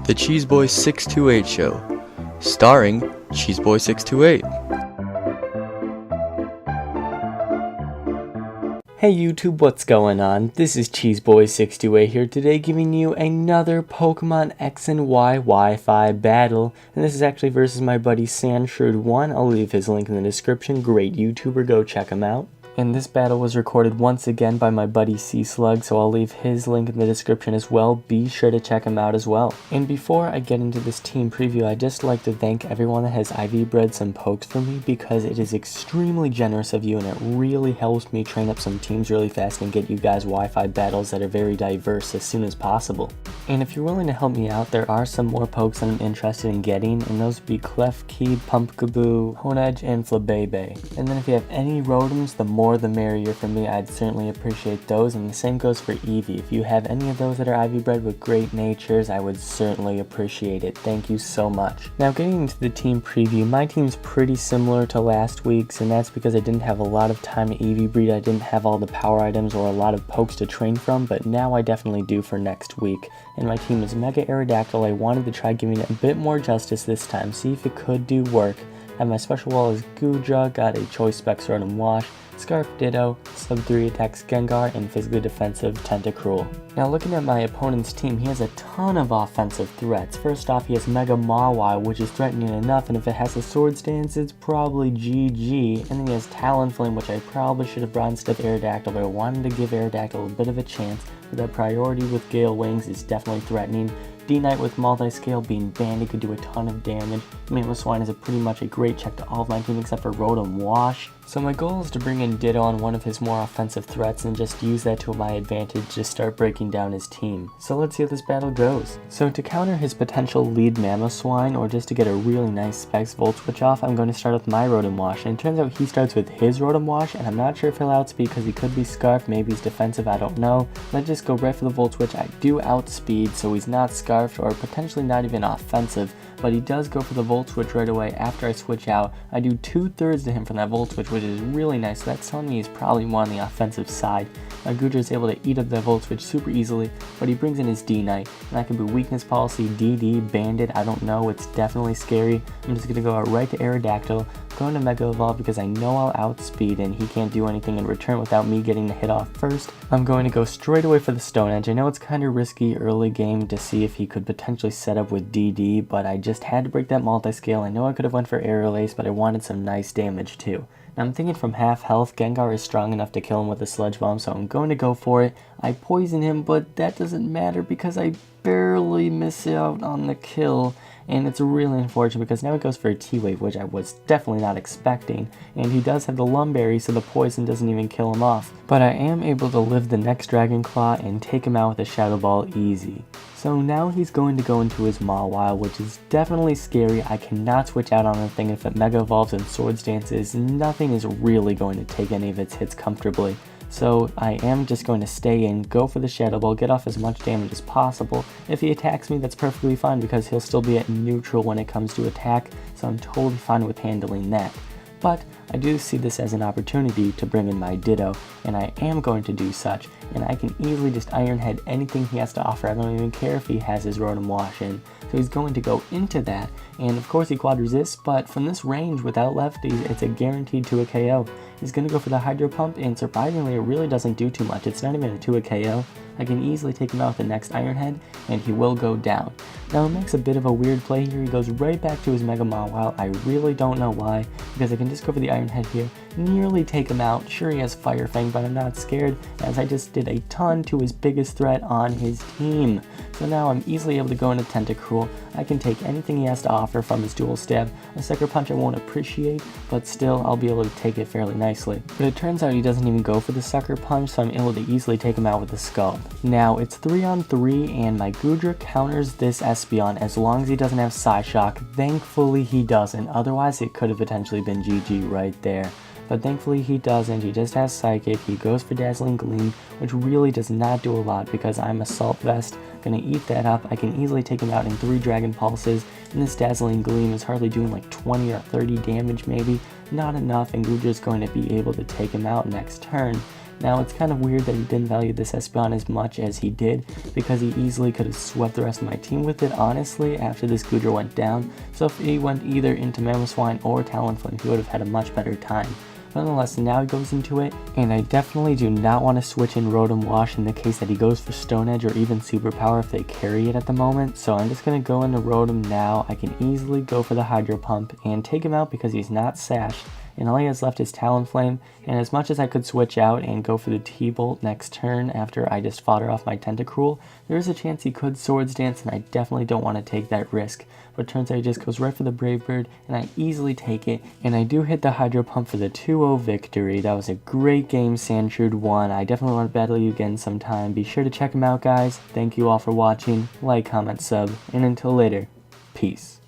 The Cheeseboy 628 Show, starring Cheeseboy 628. Hey YouTube, what's going on? This is Cheeseboy628 here today, giving you another Pokemon X and Y Wi-Fi battle, and this is actually versus my buddy Sandshrewd1. I'll leave his link in the description. Great YouTuber, go check him out. And this battle was recorded once again by my buddy C-Slug, so I'll leave his link in the description as well. Be sure to check him out as well. And before I get into this team preview, I'd just like to thank everyone that has IV bred some pokes for me, because it is extremely generous of you and it really helps me train up some teams really fast and get you guys Wi-Fi battles that are very diverse as soon as possible. And if you're willing to help me out, there are some more pokes that I'm interested in getting, and those would be Klefki, Pumpkaboo, Honedge, and Flabebe. And then if you have any Rotoms, the more the merrier for me. I'd certainly appreciate those, and the same goes for Eevee. If you have any of those that are IV bred with great natures, I would certainly appreciate it. Thank you so much. Now getting into the team preview, my team's pretty similar to last week's, and that's because I didn't have a lot of time to Eevee breed. I didn't have all the power items or a lot of pokes to train from, but now I definitely do for next week. And my team is Mega Aerodactyl. I wanted to try giving it a bit more justice this time, see if it could do work. And my special wall is Goodra, got a Choice Specs Rotom Wash, Scarf Ditto, Sub 3 attacks Gengar, and physically defensive Tentacruel. Now looking at my opponent's team, he has a ton of offensive threats. First off, he has Mega Mawile, which is threatening enough, and if it has a Swords Dance, it's probably GG. And then he has Talonflame, which I probably should have brought instead of Aerodactyl, but I wanted to give Aerodactyl a bit of a chance, but that priority with Gale Wings is definitely threatening. D-Knight with Multi-Scale being banded could do a ton of damage. Mamoswine is pretty much a great check to all of my team except for Rotom Wash. So my goal is to bring in Ditto on one of his more offensive threats and just use that to my advantage to start breaking down his team. So let's see how this battle goes. So to counter his potential lead Mamoswine, or just to get a really nice Specs Volt Switch off, I'm going to start with my Rotom Wash. And it turns out he starts with his Rotom Wash, and I'm not sure if he'll outspeed because he could be Scarfed, maybe he's defensive, I don't know. Let's just go right for the Volt Switch. I do outspeed, so he's not Scarfed or potentially not even offensive, but he does go for the Volt Switch right away after I switch out. I do 2/3 to him from that Volt Switch, which is really nice, so that's telling me he's probably more on the offensive side. Now Goodra is able to eat up that Volt Switch super easily, but he brings in his D-Knight, and I can be Weakness Policy, DD, Banded, I don't know, it's definitely scary. I'm just going to go out right to Aerodactyl, going to Mega Evolve because I know I'll outspeed and he can't do anything in return without me getting the hit off first. I'm going to go straight away for the Stone Edge. I know it's kind of risky early game to see if he could potentially set up with DD, but I just had to break that Multi-Scale. I know I could have went for Aerial Ace, but I wanted some nice damage too. Now I'm thinking from half health, Gengar is strong enough to kill him with a Sludge Bomb, so I'm going to go for it. I poison him, but that doesn't matter because I barely miss out on the kill. And it's really unfortunate because now it goes for a T-Wave, which I was definitely not expecting. And he does have the Lumberry, so the poison doesn't even kill him off. But I am able to live the next Dragon Claw and take him out with a Shadow Ball easy. So now he's going to go into his Mawile, which is definitely scary. I cannot switch out on anything. If it Mega Evolves and Swords Dances, nothing is really going to take any of its hits comfortably. So I am just going to stay in, go for the Shadow Ball, get off as much damage as possible. If he attacks me, that's perfectly fine because he'll still be at neutral when it comes to attack, so I'm totally fine with handling that. But I do see this as an opportunity to bring in my Ditto, and I am going to do such, and I can easily just Iron Head anything he has to offer. I don't even care if he has his Rotom Wash in. So he's going to go into that, and of course he quad resists, but from this range without lefties, it's a guaranteed to a KO. He's going to go for the Hydro Pump, and surprisingly it really doesn't do too much. It's not even a 2 a KO. I can easily take him out with the next Iron Head, and he will go down. Now it makes a bit of a weird play here. He goes right back to his Mega Mawile. I really don't know why, because I can just go for the Iron Head here, nearly take him out. Sure, he has Fire Fang, but I'm not scared, as I just did a ton to his biggest threat on his team. So now I'm easily able to go into Tentacruel. I can take anything he has to offer from his Dual Stab. A Sucker Punch I won't appreciate, but still I'll be able to take it fairly nicely. But it turns out he doesn't even go for the Sucker Punch, so I'm able to easily take him out with the Scald. Now it's 3-on-3, and my Goodra counters this Espeon as long as he doesn't have Psyshock. Thankfully he doesn't, otherwise it could have potentially been GG right there. But thankfully he doesn't. He just has Psychic. He goes for Dazzling Gleam, which really does not do a lot because I'm Assault Vest. Gonna eat that up. I can easily take him out in 3 Dragon Pulses, and this Dazzling Gleam is hardly doing like 20 or 30 damage maybe. Not enough, and Goodra's going to be able to take him out next turn. Now it's kind of weird that he didn't value this Espeon as much as he did, because he easily could have swept the rest of my team with it honestly after this Goodra went down, so if he went either into Mamoswine or Talonflame he would have had a much better time. Nonetheless, now he goes into it, and I definitely do not want to switch in Rotom Wash in the case that he goes for Stone Edge or even Superpower if they carry it at the moment, so I'm just going to go into Rotom now. I can easily go for the Hydro Pump and take him out because he's not sashed, and all he has left is Talonflame, and as much as I could switch out and go for the T-Bolt next turn after I just fodder off my Tentacruel, there is a chance he could Swords Dance, and I definitely don't want to take that risk. But it turns out he just goes right for the Brave Bird, and I easily take it, and I do hit the Hydro Pump for the 2-0 victory. That was a great game, Sandshrewd1. I definitely want to battle you again sometime. Be sure to check him out, guys. Thank you all for watching. Like, comment, sub, and until later, peace.